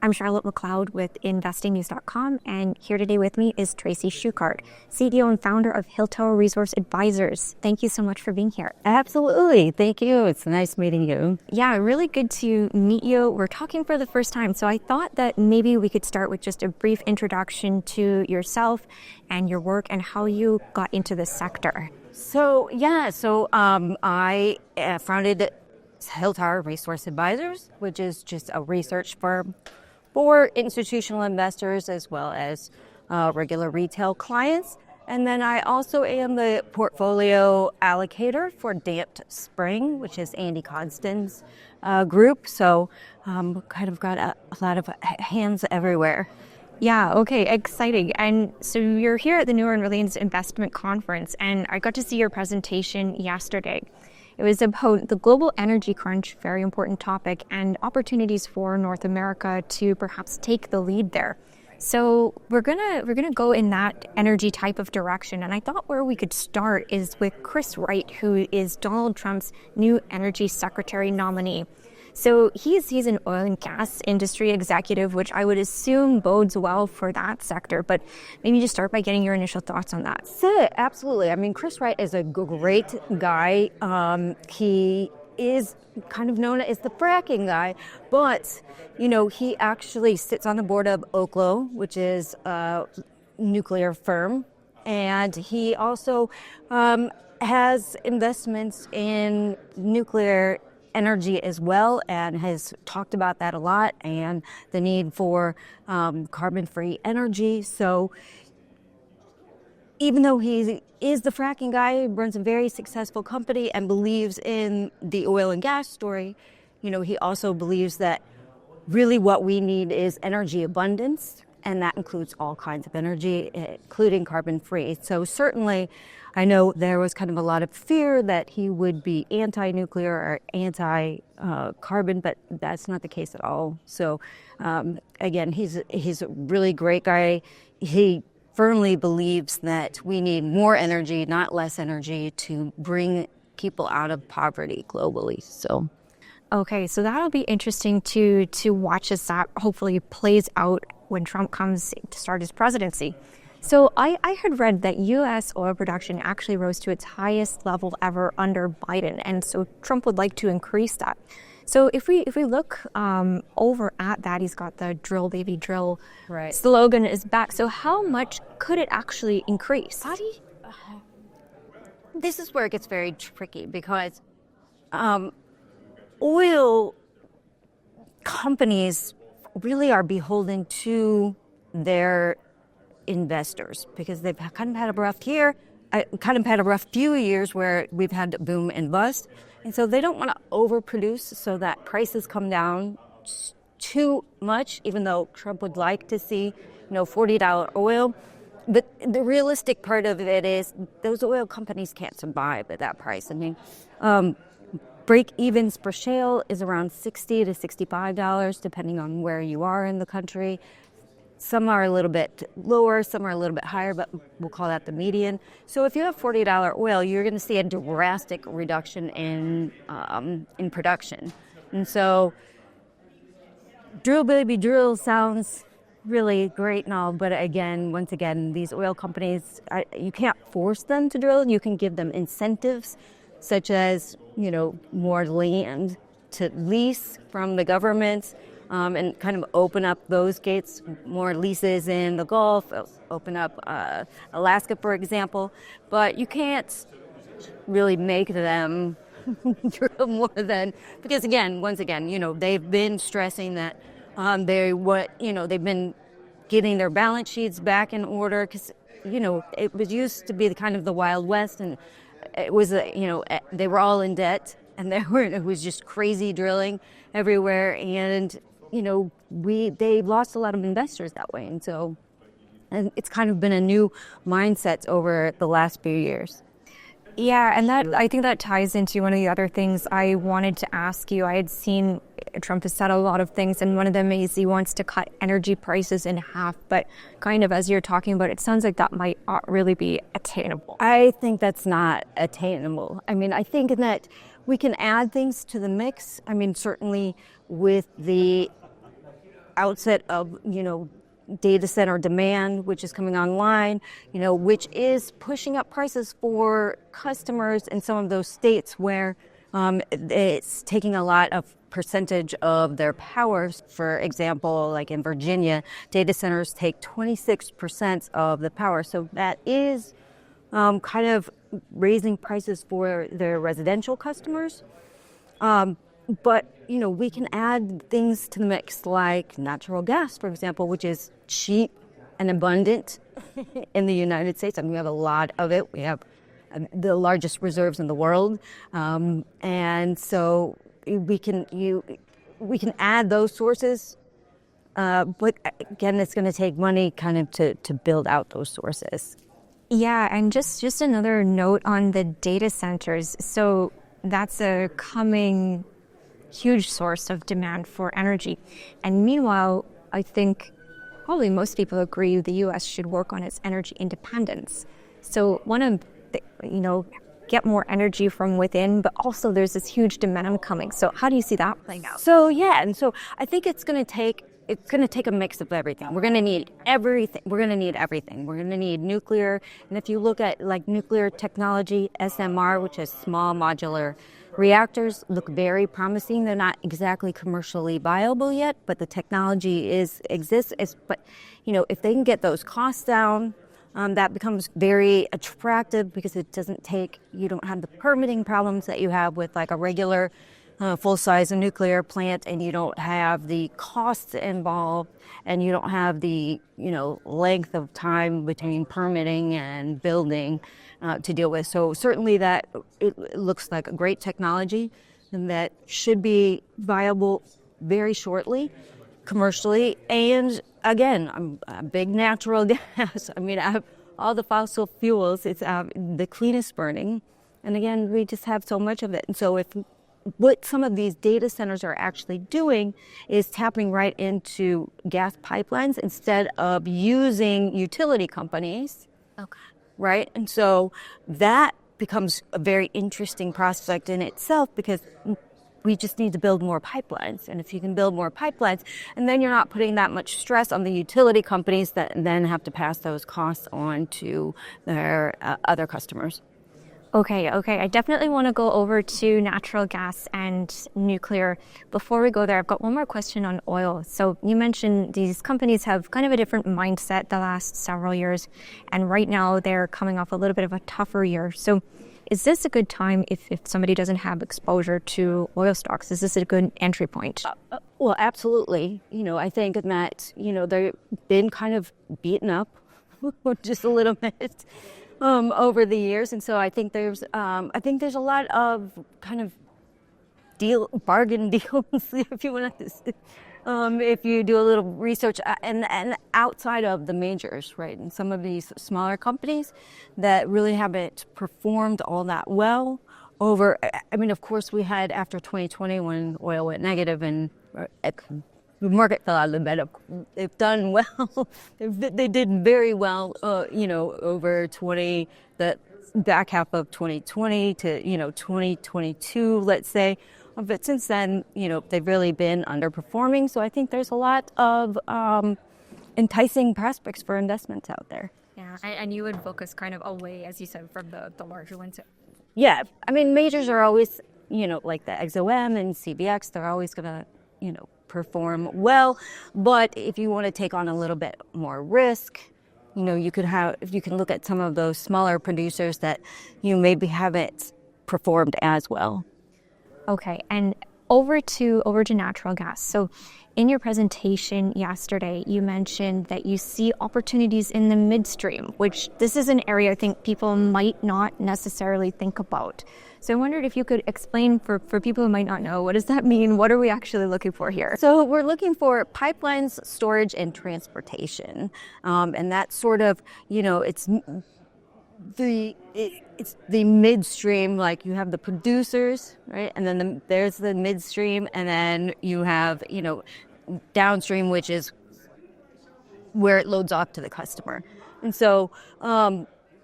I'm Charlotte McLeod with investingnews.com, and here today with me is Tracy Shuchart, CEO and founder of Hilltower Resource Advisors. Thank you so much for being here. Absolutely. Thank you. It's nice meeting you. Yeah, really good to meet you. We're talking for the first time, so I thought that maybe we could start with just a brief introduction to yourself and your work and how you got into this sector. I founded Hilltower Resource Advisors, which is just a research firm for institutional investors as well as regular retail clients. And then I also am the portfolio allocator for Damped Spring, which is Andy Constance's group. So kind of got a lot of hands everywhere. Yeah, okay, exciting. And so you're here at the New Orleans Investment Conference, and I got to see your presentation yesterday. It was about the global energy crunch, very important topic, and opportunities for North America to perhaps take the lead there. So we're gonna go in that energy type of direction, and I thought where we could start is with Chris Wright, who is Donald Trump's new energy secretary nominee. So he's an oil and gas industry executive, which I would assume bodes well for that sector. But maybe just start by getting your initial thoughts on that. Absolutely. I mean, Chris Wright is a great guy. He is kind of known as the fracking guy, but, he actually sits on the board of Oklo, which is a nuclear firm. And he also has investments in nuclear energy as well, and has talked about that a lot, and the need for carbon-free energy. So even though he is the fracking guy, runs a very successful company and believes in the oil and gas story, he also believes that really what we need is energy abundance, and that includes all kinds of energy, including carbon-free. So certainly, I know there was kind of a lot of fear that he would be anti-nuclear or anti-carbon, but that's not the case at all. So again, he's a really great guy. He firmly believes that we need more energy, not less energy, to bring people out of poverty globally. So. Okay, so that'll be interesting to watch as that hopefully plays out when Trump comes to start his presidency. So I had read that U.S. oil production actually rose to its highest level ever under Biden, and so Trump would like to increase that. So if we look over at that, he's got the "Drill, Baby, Drill" right. slogan is back. So how much could it actually increase? This is where it gets very tricky because oil companies really are beholden to their investors because they've kind of had a rough year, had a rough few years where we've had boom and bust. And so they don't want to overproduce so that prices come down too much, even though Trump would like to see, $40 oil. But the realistic part of it is those oil companies can't survive at that price. I mean, break-evens per shale is around $60 to $65, depending on where you are in the country. Some are a little bit lower, some are a little bit higher, but we'll call that the median. So if you have $40 oil, you're going to see a drastic reduction in production. And so drill, baby, drill sounds really great and all, but once again, these oil companies, you can't force them to drill. You can give them incentives, such as, more land to lease from the government, and kind of open up those gates, more leases in the Gulf, open up Alaska, for example. But you can't really make them drill more than, because once again, they've been stressing that they've been getting their balance sheets back in order because, it was used to be the Wild West, and it was, they were all in debt, and it was just crazy drilling everywhere, and they lost a lot of investors that way, and it's kind of been a new mindset over the last few years. Yeah, and I think that ties into one of the other things I wanted to ask you. I had seen Trump has said a lot of things, and one of them is he wants to cut energy prices in half. But kind of as you're talking about, it sounds like that might not really be attainable. I think that's not attainable. I mean, I think that we can add things to the mix. I mean, certainly with the outset of, data center demand, which is coming online, which is pushing up prices for customers in some of those states where it's taking a lot of percentage of their power. For example, like in Virginia, data centers take 26% of the power. So that is kind of raising prices for their residential customers. But, we can add things to the mix like natural gas, for example, which is cheap and abundant in the United States. I mean, we have a lot of it. We have the largest reserves in the world. And so we can add those sources. But again, it's going to take money kind of to build out those sources. Yeah, and just another note on the data centers. So that's a coming huge source of demand for energy. And meanwhile, I think probably most people agree the U.S. should work on its energy independence. So want to, get more energy from within, but also there's this huge demand coming. So how do you see that playing out? So yeah, and so I think it's going to take a mix of everything. We're going to need everything. We're going to need nuclear. And if you look at like nuclear technology, SMR, which is small modular reactors, look very promising. They're not exactly commercially viable yet, but the technology exists. But if they can get those costs down, that becomes very attractive because you don't have the permitting problems that you have with like a regular full-size nuclear plant, and you don't have the costs involved, and you don't have the length of time between permitting and building to deal with. So certainly that it looks like a great technology, and that should be viable very shortly commercially. And again, I'm a big natural gas. I mean, I have all the fossil fuels. It's the cleanest burning, and again, we just have so much of it. And so what some of these data centers are actually doing is tapping right into gas pipelines instead of using utility companies. Okay. Right? And so that becomes a very interesting prospect in itself, because we just need to build more pipelines. And if you can build more pipelines, and then you're not putting that much stress on the utility companies that then have to pass those costs on to their other customers. Okay. I definitely want to go over to natural gas and nuclear. Before we go there, I've got one more question on oil. So you mentioned these companies have kind of a different mindset the last several years, and right now they're coming off a little bit of a tougher year. So is this a good time if somebody doesn't have exposure to oil stocks? Is this a good entry point? Well, absolutely. I think that, they've been kind of beaten up just a little bit. Over the years, and so I think there's a lot of kind of bargain deals, if you want to, if you do a little research, and outside of the majors, right, and some of these smaller companies that really haven't performed all that well over. I mean, of course, we had after 2020 when oil went negative and the market fell out of the bed. They've done well. They did very well, over the back half of 2020 to, 2022, let's say. But since then, they've really been underperforming. So I think there's a lot of enticing prospects for investments out there. Yeah, and you would focus kind of away, as you said, from the larger ones. Yeah, I mean, majors are always, like the XOM and CBX, they're always going to, perform well. But if you want to take on a little bit more risk, you can look at some of those smaller producers that maybe haven't performed as well. Okay, and over to natural gas. So in your presentation yesterday, you mentioned that you see opportunities in the midstream, which this is an area I think people might not necessarily think about. So I wondered if you could explain for people who might not know, what does that mean? What are we actually looking for here? So we're looking for pipelines, storage, and transportation. And that's sort of, it's the midstream, like you have the producers, right? And then there's the midstream, and then you have, downstream, which is where it loads off to the customer. And so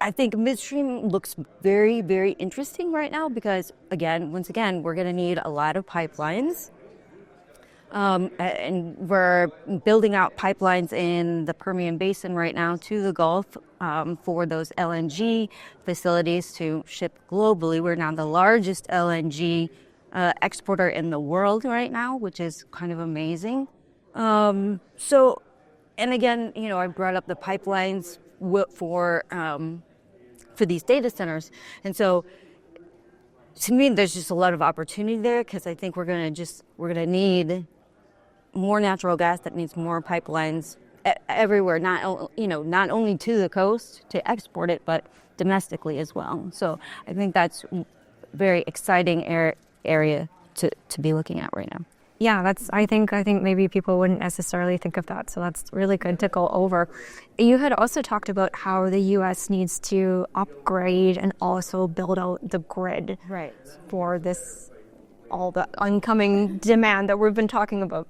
I think midstream looks very, very interesting right now because, once again, we're going to need a lot of pipelines. And we're building out pipelines in the Permian Basin right now to the Gulf for those LNG facilities to ship globally. We're now the largest LNG exporter in the world right now, which is kind of amazing. So, and again, I brought up the pipelines for these data centers, and so to me, there's just a lot of opportunity there because I think we're gonna need more natural gas. That needs more pipelines everywhere. Not only to the coast to export it, but domestically as well. So I think that's a very exciting area to be looking at right now. Yeah, I think maybe people wouldn't necessarily think of that. So that's really good to go over. You had also talked about how the U.S. needs to upgrade and also build out the grid, right, for all the oncoming demand that we've been talking about.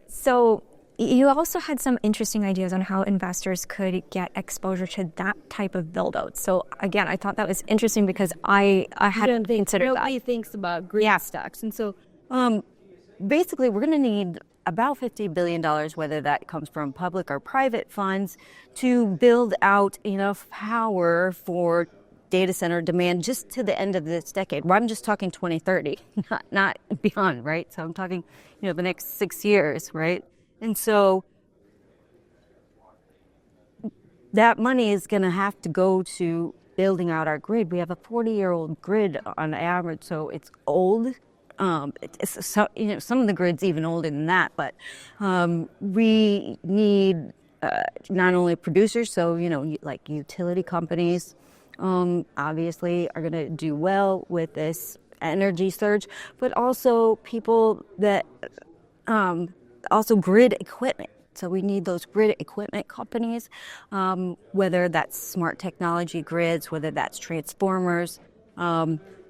So you also had some interesting ideas on how investors could get exposure to that type of build out. So again, I thought that was interesting because I hadn't considered that. Nobody thinks about grid stocks. And so basically we're going to need about $50 billion, whether that comes from public or private funds, to build out enough power for data center demand just to the end of this decade. Well, I'm just talking 2030, not beyond, right? So I'm talking, the next 6 years, right? And so that money is going to have to go to building out our grid. We have a 40-year-old grid on average, so it's old. Some of the grid's even older than that, but we need not only producers, so like utility companies, obviously are going to do well with this energy surge, but also people that also grid equipment. So we need those grid equipment companies, whether that's smart technology grids, whether that's transformers,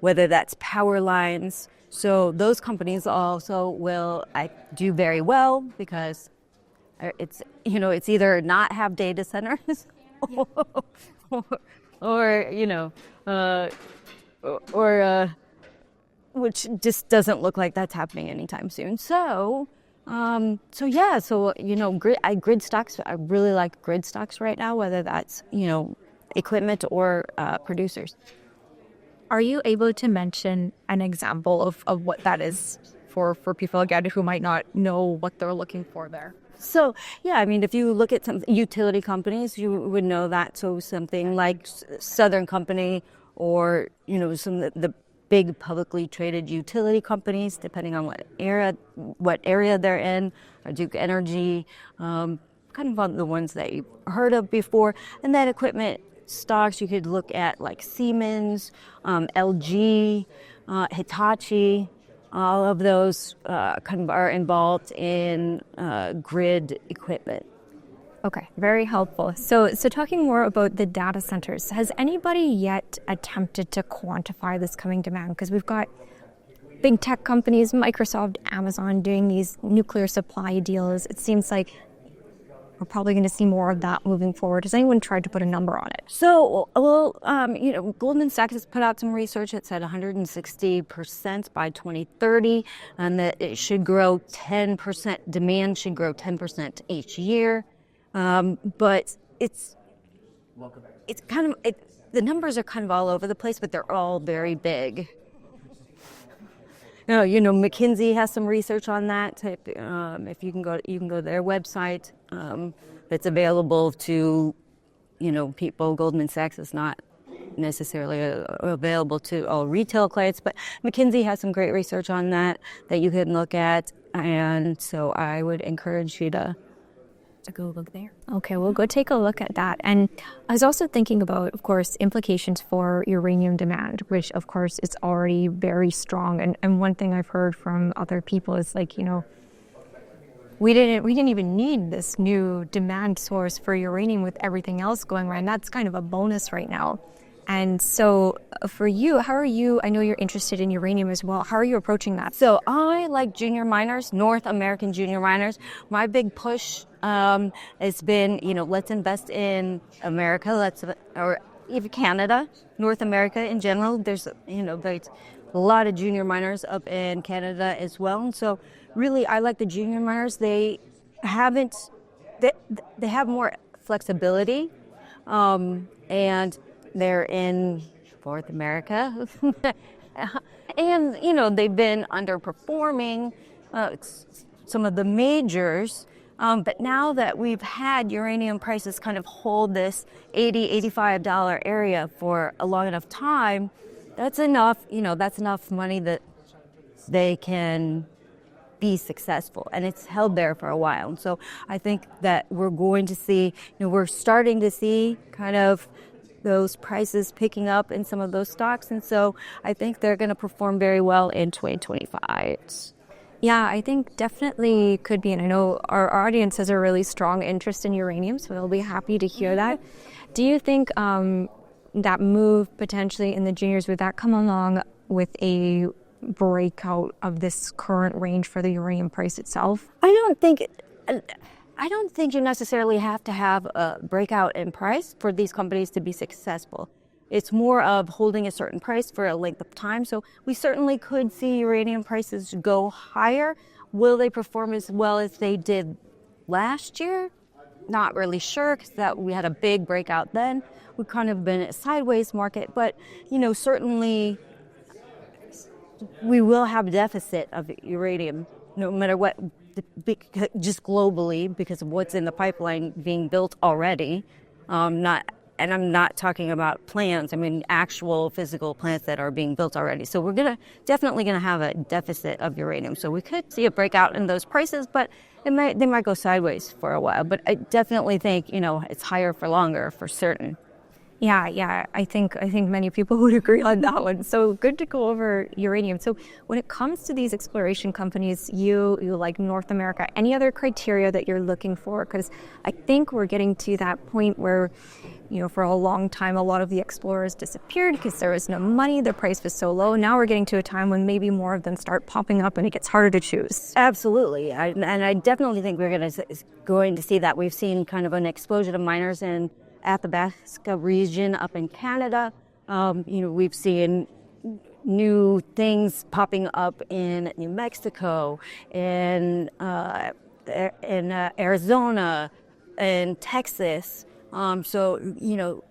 whether that's power lines. So those companies also will do very well because it's either not have data centers or which just doesn't look like that's happening anytime soon. Grid stocks. I really like grid stocks right now, whether that's equipment or producers. Are you able to mention an example of what that is for people, again, who might not know what they're looking for there? So, if you look at some utility companies, you would know that. So something like Southern Company or, some of the big publicly traded utility companies, depending on what area they're in, or Duke Energy, kind of the ones that you've heard of before. And that equipment stocks, you could look at like Siemens, LG, Hitachi. All of those kind of are involved in grid equipment. Okay, very helpful. So talking more about the data centers, has anybody yet attempted to quantify this coming demand? Because we've got big tech companies, Microsoft, Amazon, doing these nuclear supply deals. It seems like we're probably going to see more of that moving forward. Has anyone tried to put a number on it? So, Goldman Sachs has put out some research that said 160% by 2030, and that it should grow 10%. Demand should grow 10% each year. But it's kind of the numbers are kind of all over the place, but they're all very big. McKinsey has some research on that. If you can go to their website. That's available to, people. Goldman Sachs is not necessarily available to all retail clients, but McKinsey has some great research on that you can look at, and so I would encourage you to go look there. Okay, we'll go take a look at that. And I was also thinking about, of course, implications for uranium demand, which, of course, is already very strong. And one thing I've heard from other people is we didn't even need this new demand source for uranium with everything else going right. And that's kind of a bonus right now. And so for you, I know you're interested in uranium as well. How are you approaching that? So I like junior miners, North American junior miners. My big push has been, let's invest in America, or even Canada, North America in general. There's a lot of junior miners up in Canada as well. And so really, I like the junior miners. They haven't, they have more flexibility, and they're in North America. And, they've been underperforming some of the majors. But now that we've had uranium prices kind of hold this $80, $85 area for a long enough time, that's enough, that's enough money that they can be successful. And it's held there for a while. And so I think that we're going to see, we're starting to see kind of those prices picking up in some of those stocks. And so I think they're going to perform very well in 2025. Yeah, I think definitely could be. And I know our audience has a really strong interest in uranium, so they'll be happy to hear that. Do you think that move potentially in the juniors, would that come along with a breakout of this current range for the uranium price itself? I don't think you necessarily have to have a breakout in price for these companies to be successful. It's more of holding a certain price for a length of time. So we certainly could see uranium prices go higher. Will they perform as well as they did last year? Not really sure, because we had a big breakout then. We've kind of been a sideways market, but certainly we will have a deficit of uranium, no matter what, just globally, because of what's in the pipeline being built already. And I'm not talking about plants. I mean, actual physical plants that are being built already. So we're definitely going to have a deficit of uranium. So we could see a breakout in those prices, but they might go sideways for a while. But I definitely think, it's higher for longer for certain. Yeah. I think many people would agree on that one. So good to go over uranium. So when it comes to these exploration companies, you like North America, any other criteria that you're looking for? Because I think we're getting to that point where, for a long time, a lot of the explorers disappeared because there was no money. The price was so low. Now we're getting to a time when maybe more of them start popping up and it gets harder to choose. Absolutely. I definitely think we're going to see that. We've seen kind of an explosion of miners in Athabasca region up in Canada. We've seen new things popping up in New Mexico, in Arizona, in Texas. There's a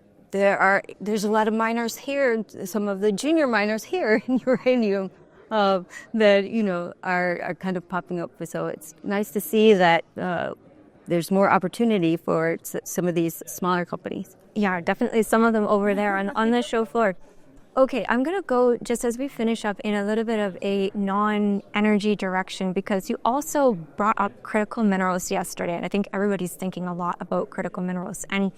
lot of miners here, some of the junior miners here in uranium that are kind of popping up. So it's nice to see that there's more opportunity for some of these smaller companies. Yeah, definitely some of them over there on the show floor. Okay, I'm going to go, just as we finish up, in a little bit of a non-energy direction, because you also brought up critical minerals yesterday, and I think everybody's thinking a lot about critical minerals. And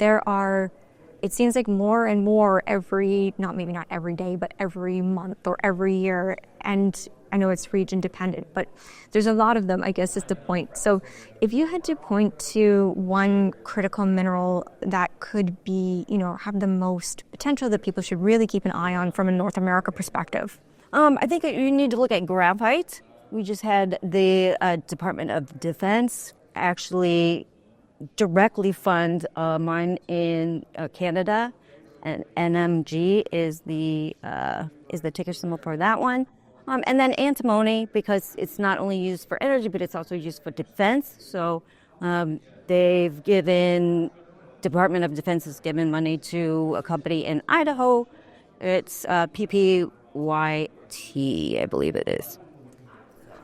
it seems like more and more maybe not every day, but every month or every year. And I know it's region dependent, but there's a lot of them, I guess is the point. So if you had to point to one critical mineral that could be, have the most potential that people should really keep an eye on from a North America perspective. I think you need to look at graphite. We just had the Department of Defense actually directly fund a mine in Canada, and NMG is the ticker symbol for that one. And then antimony, because it's not only used for energy, but it's also used for defense. So they've Department of Defense has given money to a company in Idaho. It's PPYT, I believe it is.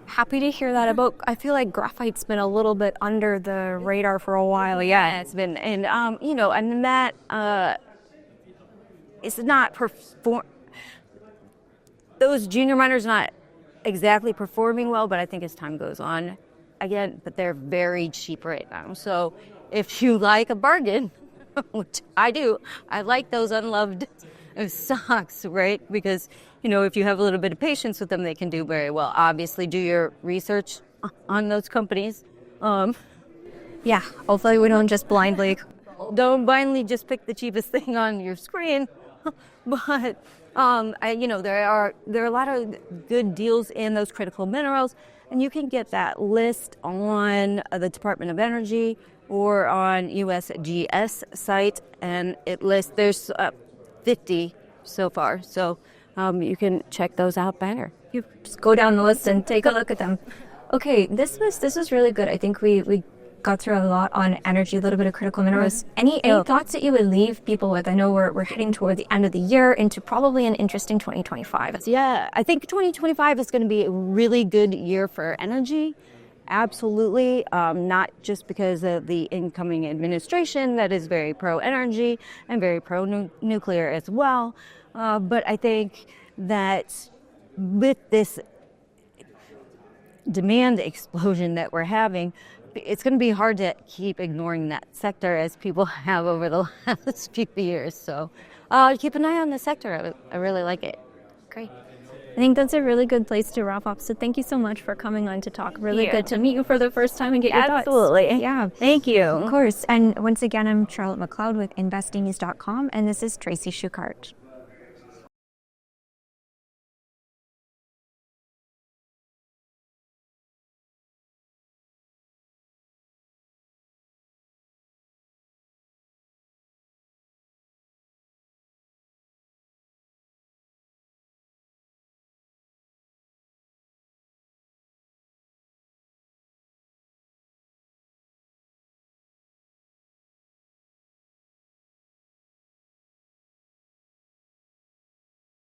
Happy to hear that about. I feel like graphite's been a little bit under the radar for a while. Yeah, it's been, and and that it's not those junior miners not exactly performing well, but I think as time goes on, again, but they're very cheap right now. So if you like a bargain, which I do, I like those unloved stocks, right? Because, if you have a little bit of patience with them, they can do very well. Obviously, do your research on those companies. Yeah, hopefully we don't just blindly just pick the cheapest thing on your screen. But there are a lot of good deals in those critical minerals, and you can get that list on the Department of Energy or on USGS site, and there's 50 so far, so you can check those out better. You just go down the list and take a look at them. Okay, this was really good. I think we got through a lot on energy, a little bit of critical minerals. Any thoughts that you would leave people with? I know we're heading toward the end of the year into probably an interesting 2025. Yeah, I think 2025 is going to be a really good year for energy. Absolutely, not just because of the incoming administration that is very pro-energy and very pro-nuclear as well, but I think that with this demand explosion that we're having, it's going to be hard to keep ignoring that sector as people have over the last few years. So keep an eye on the sector. I really like it. Great. I think that's a really good place to wrap up. So thank you so much for coming on to talk. Really good to meet you for the first time and get your thoughts. Absolutely. Yeah. Thank you. Of course. And once again, I'm Charlotte McLeod with investingnews.com, and this is Tracy Shuchart.